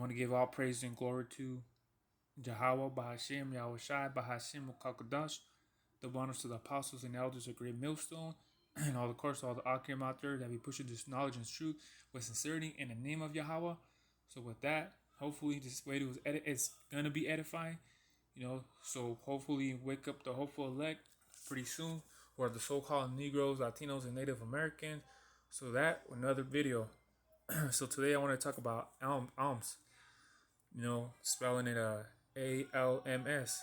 want to give all praise and glory to Jehovah, Bahashim, Yahushai, Bahashim, Kakadash. The honors to the apostles and elders of Great Millstone, and all the course, all the Akim out there that be pushing this knowledge and truth with sincerity in the name of Yahweh. So with that, hopefully this video is gonna be edifying, So hopefully wake up the hopeful elect pretty soon, or the so-called Negroes, Latinos, and Native Americans. So that another video. So today I want to talk about alms. Spelling it ALMS.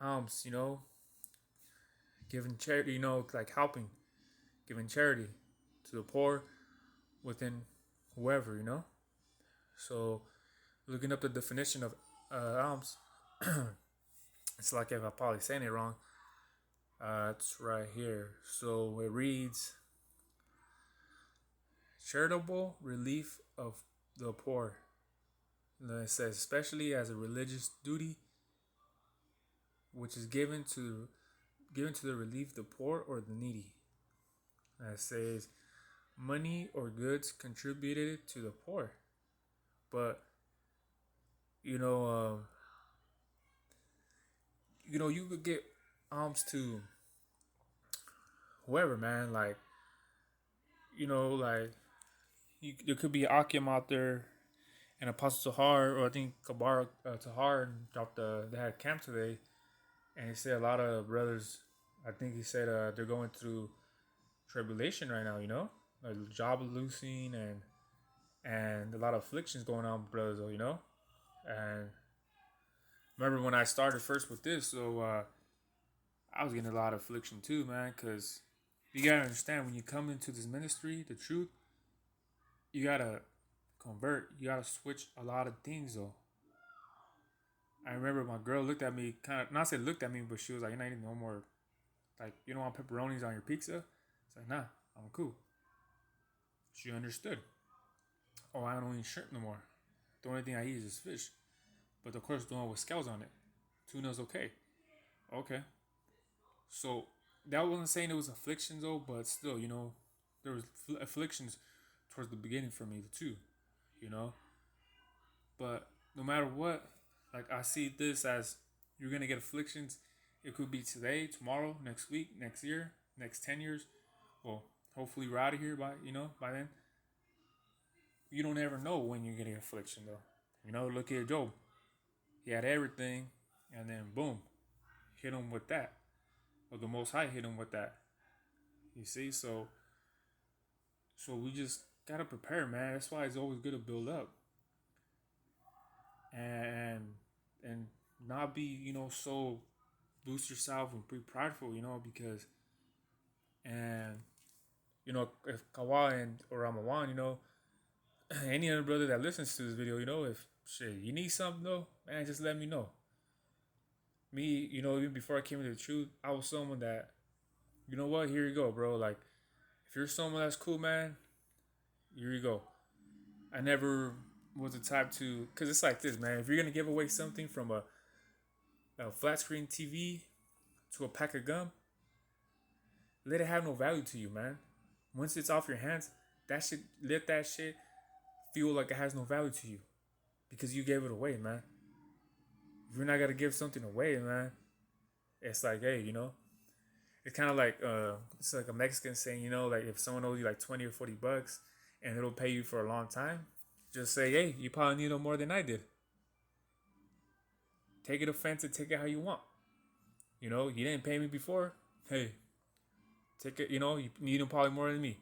Alms. Giving charity. Like helping, giving charity to the poor within whoever. So looking up the definition of alms. It's like if I'm probably saying it wrong. It's right here. So it reads charitable relief of the poor. And then it says especially as a religious duty which is given to the relief the poor or the needy. And it says money or goods contributed to the poor. But you know, you could get alms to whoever, man. Like there could be Akim out there and Apostle Tahar, or I think Kabar Tahar dropped they had camp today, and he said a lot of brothers. I think he said they're going through tribulation right now. Like job losing and a lot of afflictions going on, brothers. And remember when I started first with this, so I was getting a lot of affliction too, man. Because you gotta understand when you come into this ministry, the truth, you gotta convert. You gotta switch a lot of things, though. I remember my girl looked at me, kind of not say looked at me, but she was like, "You're not eating no more. Like, you don't want pepperonis on your pizza?" It's like, "Nah, I'm cool." She understood. Oh, I don't eat shrimp no more. The only thing I eat is fish. But of course, the one with scales on it. Tuna's okay. Okay. So that wasn't saying it was afflictions though, but still, there was afflictions towards the beginning for me too, you know. But no matter what, like I see this as you're gonna get afflictions. It could be today, tomorrow, next week, next year, next 10 years. Well, hopefully we're out of here by then. You don't ever know when you're getting affliction though. Look at Job. He had everything, and then boom, hit him with that. Or the Most High hit him with that. You see, so we just gotta prepare, man. That's why it's always good to build up and not be, so boost yourself and be prideful, because and if Kawa and or Ramawan, any other brother that listens to this video, if shit you need something though, man, just let me know. Me, even before I came into the truth, I was someone that, you know what, here you go, bro. Like, if you're someone that's cool, man, here you go. I never was the type to, because it's like this, man. If you're going to give away something from a flat screen TV to a pack of gum, let it have no value to you, man. Once it's off your hands, let that shit feel like it has no value to you because you gave it away, man. If you're not going to give something away, man, it's like, hey, it's kind of like it's like a Mexican saying, like if someone owes you like 20 or $40 and it'll pay you for a long time, just say, hey, you probably need it more than I did. Take it offensive, take it how you want. You didn't pay me before. Hey, take it. You need them probably more than me.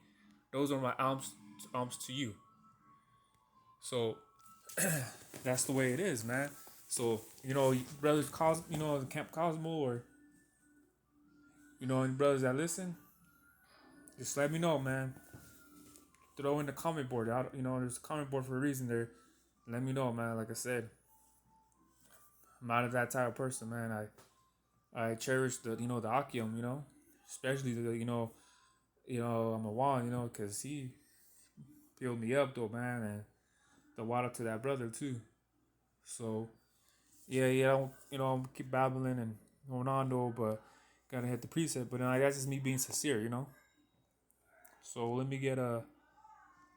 Those are my alms to you. So that's the way it is, man. So brothers, the Camp Cosmo, or any brothers that listen, just let me know, man. Throw in the comment board. There's a comment board for a reason there. Let me know, man. Like I said, I'm not that type of person, man. I cherish the the Akim, especially the I'm a Juan, because he filled me up though, man, and the water to that brother too. So yeah, I'm keep babbling and going on though, but gotta hit the preset. But that's just me being sincere, So let me get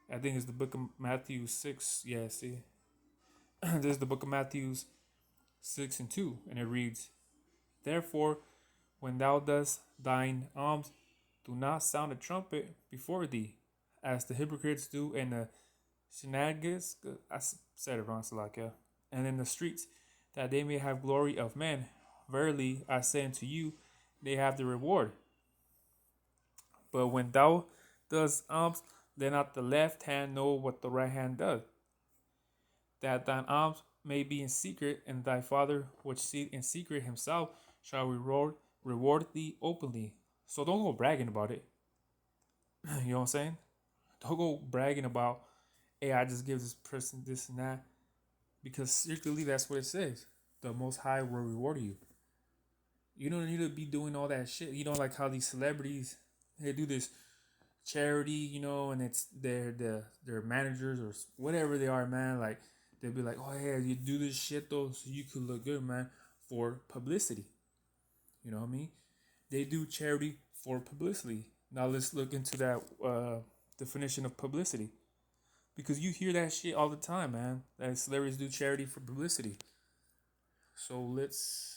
I think it's the book of Matthew 6. Yeah, see, This is the book of Matthew 6 and 2, and it reads, "Therefore, when thou dost thine alms, do not sound a trumpet before thee, as the hypocrites do in the synagogues." I said it wrong, Salakia. "And in the streets, that they may have glory of men. Verily, I say unto you, they have the reward. But when thou dost alms, let not the left hand know what the right hand does, that thine alms may be in secret, and thy Father which seeth in secret himself shall reward thee openly." So don't go bragging about it. You know what I'm saying? Don't go bragging about, hey, I just give this person this and that. Because secretly, that's what it says. The Most High will reward you. You don't need to be doing all that shit. You know, like how these celebrities, they do this charity, and it's their managers or whatever they are, man. Like they'll be like, "Oh yeah, you do this shit though, so you could look good, man, for publicity." You know what I mean? They do charity for publicity. Now let's look into that definition of publicity, because you hear that shit all the time, man. That celebrities do charity for publicity. So let's.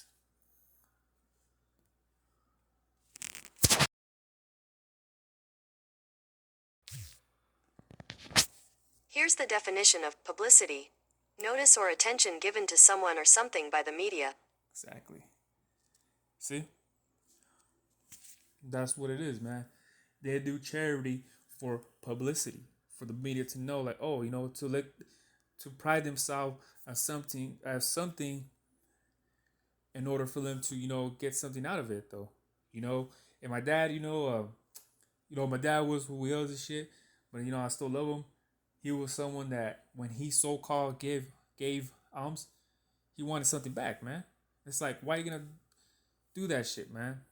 Here's the definition of publicity: notice or attention given to someone or something by the media. Exactly. See? That's what it is, man. They do charity for publicity, for the media to know, like, oh, to pride themselves as something in order for them to, get something out of it, though. You know, and my dad, my dad was who he was and shit, but I still love him. He was someone that when he so called gave alms, he wanted something back, man. It's like, why you gonna do that shit, man?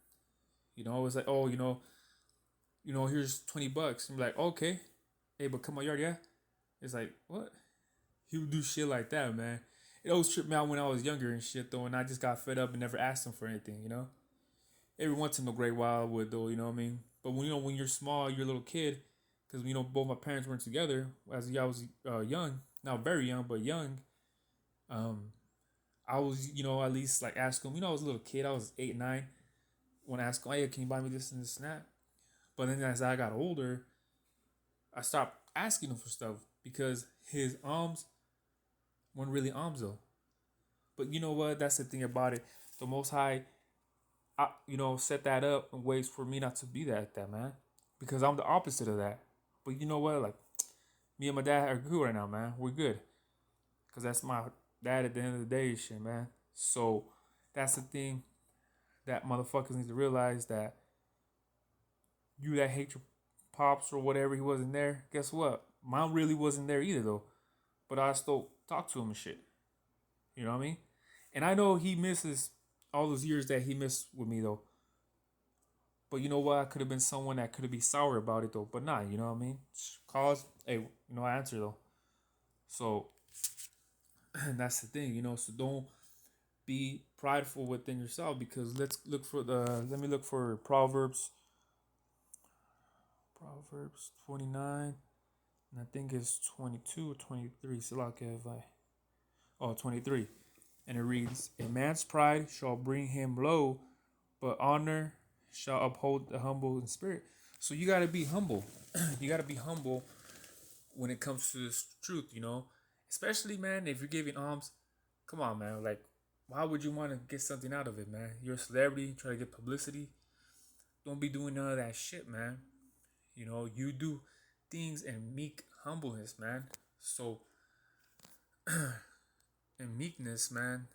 It's like, oh, here's $20. And be like, okay, hey, but come on, yard, yeah. It's like, what? He would do shit like that, man. It always tripped me out when I was younger and shit, though, and I just got fed up and never asked him for anything. Every once in a great while I would, though, you know what I mean? But when you're small, you're a little kid, because, both my parents weren't together as I was young, not very young, but young. Um, I was, at least like ask him, I was a little kid, I was 8, 9, when I asked him, hey, can you buy me this and this and that? But then as I got older, I stopped asking him for stuff because his alms weren't really alms though. But you know what? That's the thing about it. The Most High, set that up in ways for me not to be that man, because I'm the opposite of that. But you know what? Like me and my dad are good right now, man. We're good because that's my dad at the end of the day, shit, man. So that's the thing that motherfuckers need to realize, that you that hate your pops or whatever, he wasn't there. Guess what? Mine really wasn't there either though. But I still talk to him and shit. You know what I mean? And I know he misses all those years that he missed with me though. But you know what? I could have been someone that could have been sour about it though. But nah, you know what I mean? Cause, hey, I answer though. So that's the thing, So don't be prideful within yourself, because let me look for Proverbs 29. And I think it's 22 or 23. So like if I 23. And it reads, "A man's pride shall bring him low, but honor shall uphold the humble in spirit." So you got to be humble. You got to be humble when it comes to this truth. Especially, man, if you're giving alms, come on, man. Like, why would you want to get something out of it, man? You're a celebrity, try to get publicity. Don't be doing none of that shit, man. You do things in meek humbleness, man. So, in meekness, man,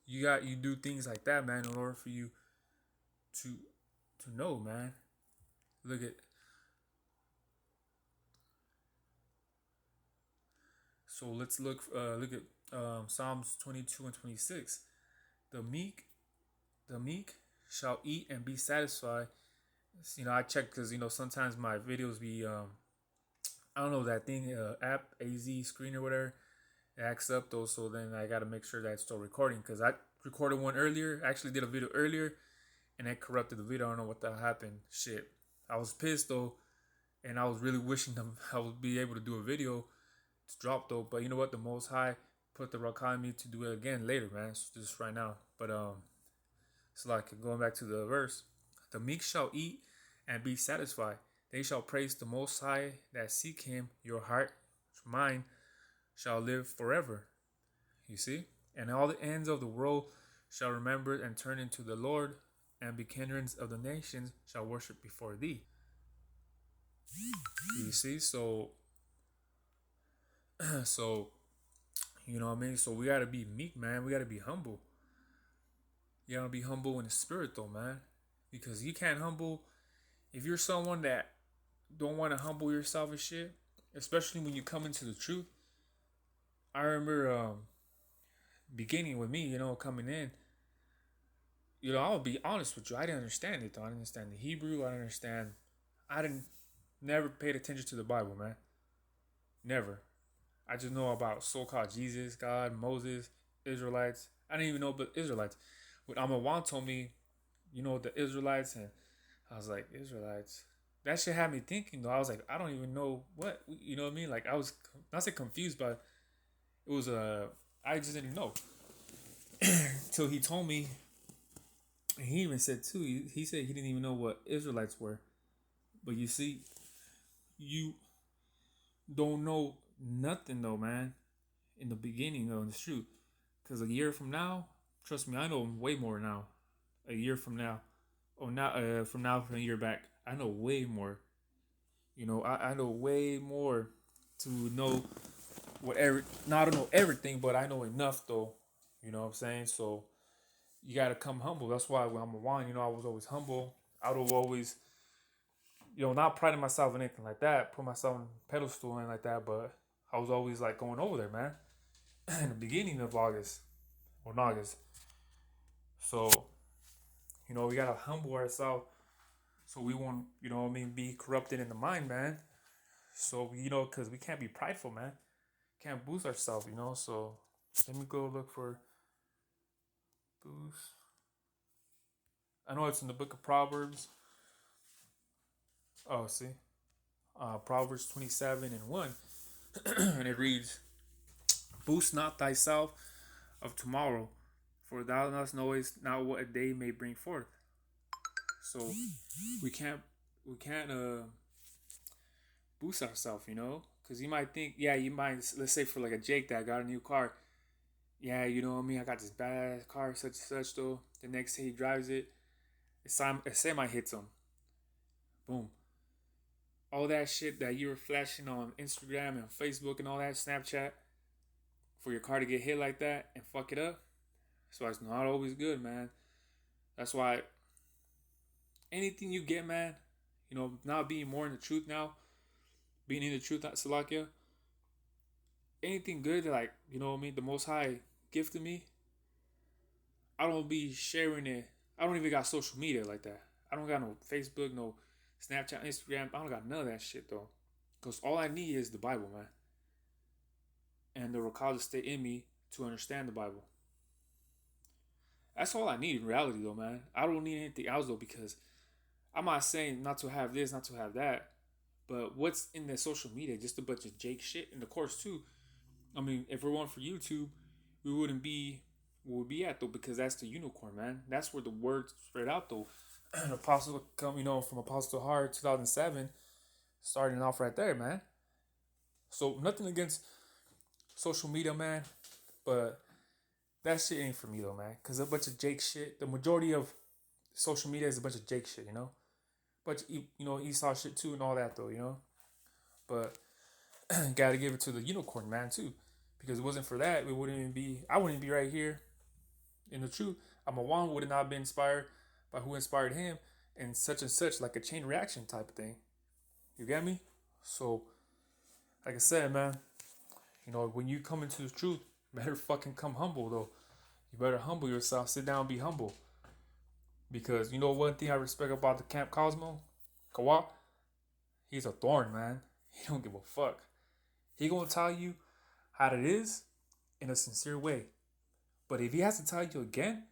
you do things like that, man, in order for you to know, man. Look at so let's look at Psalms 22 and 26. The meek the meek shall eat and be satisfied. I check because sometimes my videos be I don't know, that thing app AZ screen or whatever, it acts up though. So then I gotta make sure that it's still recording, because I recorded one earlier. I actually did a video earlier and it corrupted the video. I don't know what that happened. Shit, I was pissed though, and I was really wishing them I would be able to do a video to drop though. But you know what? The Most High put the rock on me to do it again later, man. So just right now. But it's like going back to the verse. The meek shall eat and be satisfied. They shall praise the Most High that seek Him. Your heart, mine, shall live forever. You see? And all the ends of the world shall remember and turn into the Lord, and beginnings of the nations shall worship before thee. You see? So, so, you know what I mean? So we gotta be meek, man. We gotta be humble. You gotta be humble in the spirit, though, man. Because you can't humble if you're someone that don't want to humble yourself and shit, especially when you come into the truth. I remember beginning with me, coming in. I'll be honest with you. I didn't understand it though. I didn't understand the Hebrew. I didn't understand. I didn't never paid attention to the Bible, man. Never. I just know about so-called Jesus, God, Moses, Israelites. I didn't even know about Israelites. When Amawan told me, the Israelites, and I was like, Israelites. That shit had me thinking though. I was like, I don't even know what, you know what I mean? Like I was not say confused, but it was I just didn't know until he told me. And he even said too. He said he didn't even know what Israelites were. But you see, you don't know nothing though, man. In the beginning though, in the truth. Because a year from now, trust me, I know way more now. A year from now, or now from a year back, I know way more. I know way more to know whatever. Now I don't know everything, but I know enough though. You know what I'm saying? So you gotta come humble. That's why when I'm a wine, I was always humble. I would always, not priding myself in anything like that, put myself on a pedestal and like that, but I was always like going over there, man. In the beginning of August or in August. So, we gotta humble ourselves so we won't, be corrupted in the mind, man. So, because we can't be prideful, man. Can't boost ourselves, So, let me go look for boost. I know it's in the book of Proverbs. Oh, see? Proverbs 27 and 1. And it reads, Boost not thyself of tomorrow, for thou knowest not what a day may bring forth. So we can't boost ourselves, because you might think, yeah, you might, let's say for like a Jake that got a new car, yeah, you know what I mean, I got this bad car, such and such though. The next day he drives it, a semi hits him, boom. All that shit that you were flashing on Instagram and Facebook and all that Snapchat for your car to get hit like that and fuck it up. So it's not always good, man. That's why anything you get, man, now being more in the truth now, being in the truth, Salakia, anything good, like, what I mean, the Most High gifted me, I don't be sharing it. I don't even got social media like that. I don't got no Facebook, no Snapchat, Instagram. I don't got none of that shit, though. Because all I need is the Bible, man. And the Rakal to stay in me to understand the Bible. That's all I need in reality, though, man. I don't need anything else, though, because I'm not saying not to have this, not to have that. But what's in the social media? Just a bunch of Jake shit. And of course, too, I mean, if we're one for YouTube, we wouldn't be where we'd be at, though, because that's the unicorn, man. That's where the word spread out, though. Apostle come, from Apostle Heart 2007, starting off right there, man. So nothing against social media, man, but that shit ain't for me though, man. Cause a bunch of Jake shit. The majority of social media is a bunch of Jake shit, But Esau shit too and all that though, But gotta give it to the unicorn man too, because it wasn't for that, we wouldn't even be. I wouldn't be right here in the truth. I'm a one would have not been inspired by who inspired him, and such, like a chain reaction type of thing. You get me? So, like I said, man, when you come into the truth, better fucking come humble though. You better humble yourself. Sit down and be humble. Because one thing I respect about the Camp Cosmo? Kawak? He's a thorn, man. He don't give a fuck. He gonna tell you how it is in a sincere way. But if he has to tell you again,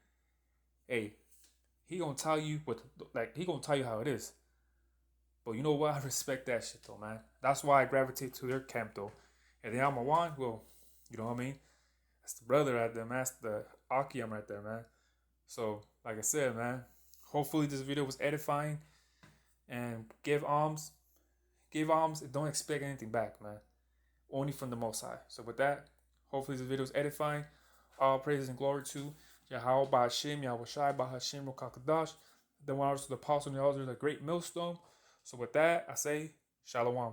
hey, he gonna tell you he gonna tell you how it is. But you know what? I respect that shit though, man. That's why I gravitate to their camp though. And then I'm a one, well, you know what I mean? That's the brother right there, man. That's the Akiam right there, man. So, like I said, man, hopefully this video was edifying and give alms, and don't expect anything back, man. Only from the Most High. So with that, hopefully this video is edifying. All praises and glory to Yahweh Ba'Hashem, Yahweh Shai Ba'Hashem Rokakadash. The one to the apostle and the elders, a great millstone. So with that, I say, Shalom.